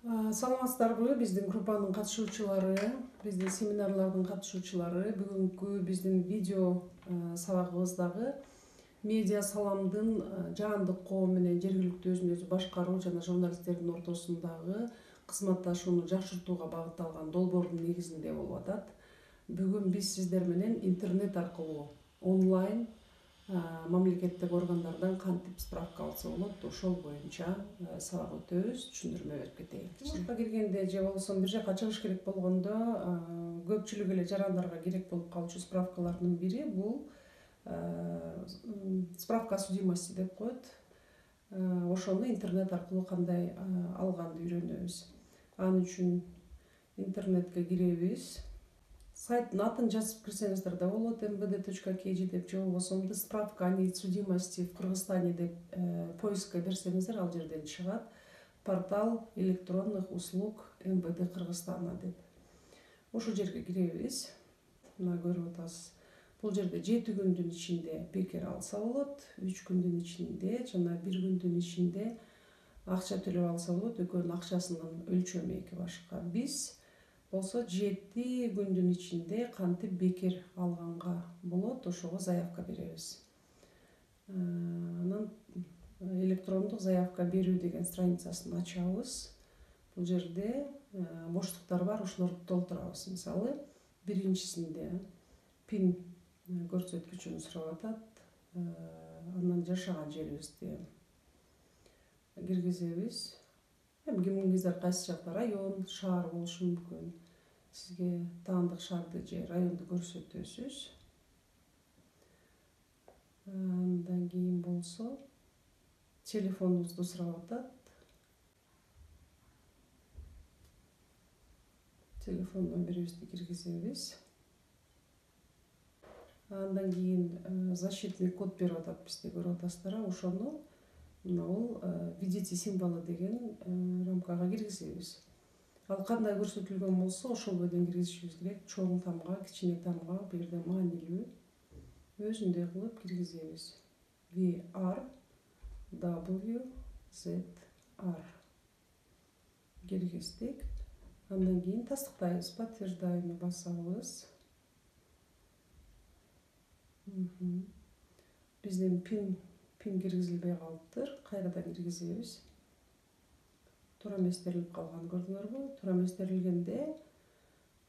Саламатсыздарбы биздин группанын катышуучулары, биздин семинарлардын катышуучулары. Бүгүнкү биздин видео сабагыбыздагы медиа саламдын жаһандык коом менен жергиликтүү өзүн өзү башкаруу жана журналисттердин ортосундагы кызматташууну жакшыртууга багытталган долбоордун негизинде болуп атат. Бүгүн биз сиздер менен интернет аркылуу онлайн мамлекеттик органдардан кантип справка алса болот, ошол боюнча сабак өтөбүз, түшүндүрмө берип кетейин. Сабакка киргенде же болбосо бир жака чыгыш керек болгондо көпчүлүк эле жарандарга керек болуп калчу справкалардын бири бул справка о судимости деп коет. Ошону интернет аркылуу кандай алганды үйрөнөбүз. Ал үчүн интернетке киребиз. Сайттын атын жазып кирсеңиздер да болот, mbd.kg деп, же болбосо справка о судимости в Кыргызстане деп поискка берсеңиздер, ал жерден чыгат. Портал электронных услуг МВД Кыргызстана деп. Ошол жерге киребиз. Мына көрүп атасыз. Бул жерде 7 күндүн ичинде бекер алса болот, 3 күндүн ичинде жана 1 күндүн ичинде акча төлөп алса болот. Экөөнүн акчасынын өлчөмү эки башка. Биз болсо 7 күндүн ичинде кантип бекер алганга болот, ошого заявка беребиз. Анан электрондук заявка берүү деген страницасын ачабыз. Бул жерде боштуктар бар, ошолорду толтурабыз. Мисалы, биринчисинде пин көрсөткүчүн сурап атат. Андан жашаган жерибизди киргизебиз. Кимиңиздер кайсы жакта район, шаар болушу мүмкүн. Сизге таандык шаарды же районду көрсөтөсүз. Андан кийин болсо телефонуңузду сурап атат. Телефон номерибизди киргизебиз. Андан кийин защитный код берип атат бизде, көрүп атасыздар. Ошону мына бул введите символы деген рамкага киргизебиз. Ал кандай көрсөтүлгөн болсо, ошол бойдон киргизишибиз керек. Чоң тамга, кичине тамга, бул жерде маанилүү өзүндөй кылып киргизебиз. VRWZR киргиздик. Андан кийин тастыктайбыз, подтверждаемый басабыз. Биздин пин киргизилбей калыптыр. Кайрадан киргизебиз. Туура эместерилип калган, көрдүңөрбү? Туура эместерилгенде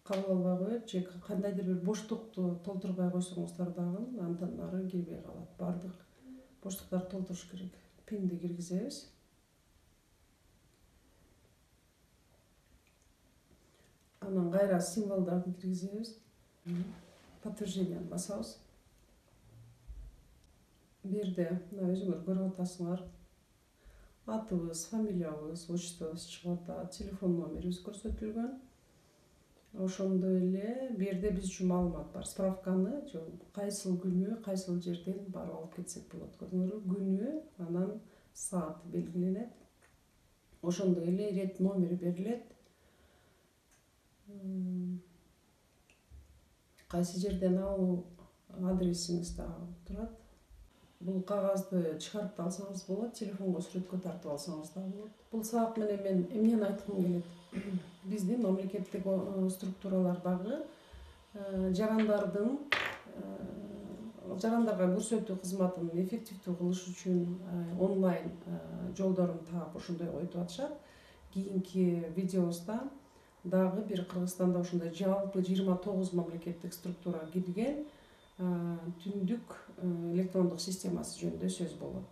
кабыл албай коет, же кандайдыр бир боштукту толтурбай койсоңуздар дагы андан ары кирбей калат. Бардык боштуктарды толтуруш керек. Пинди киргизебиз. Анан кайра символдарды киргизебиз. Подтверждениени басабыз. Бирде мына өзүңөр көрүп атасыңар. Атыбыз, фамилиябыз, отчествобуз чыгып атат, телефон номерибиз көрсөтүлгөн. Ошондой эле бу жерде биз үчүн маалымат бар. Справканы кайсыл күнү, кайсыл жерден барып алып кетсек болот. Көрдүңөрбү? Күнү, анан сааты белгиленет. Ошондой эле ирет номери берилет. Кайсы жерден алуу адресиңиз дагы турат. Бул кагазды чыгарып да алсаңыз болот, телефонго сүрөткө тартып алсаңыз да болот. Бул сабак менен мен эмнени айткым келет? Биздин мамлекеттик структуралардагы жарандарга көрсөтүү кызматын эффективдүү кылыш үчүн онлайн жолдорун таап ошондой айтып атышат. Кийинки видеобузда дагы бир Кыргызстанда ошондой жалпы 29 мамлекеттик структура кирген түндүк электрондук системасы жөнүндө сөз болот.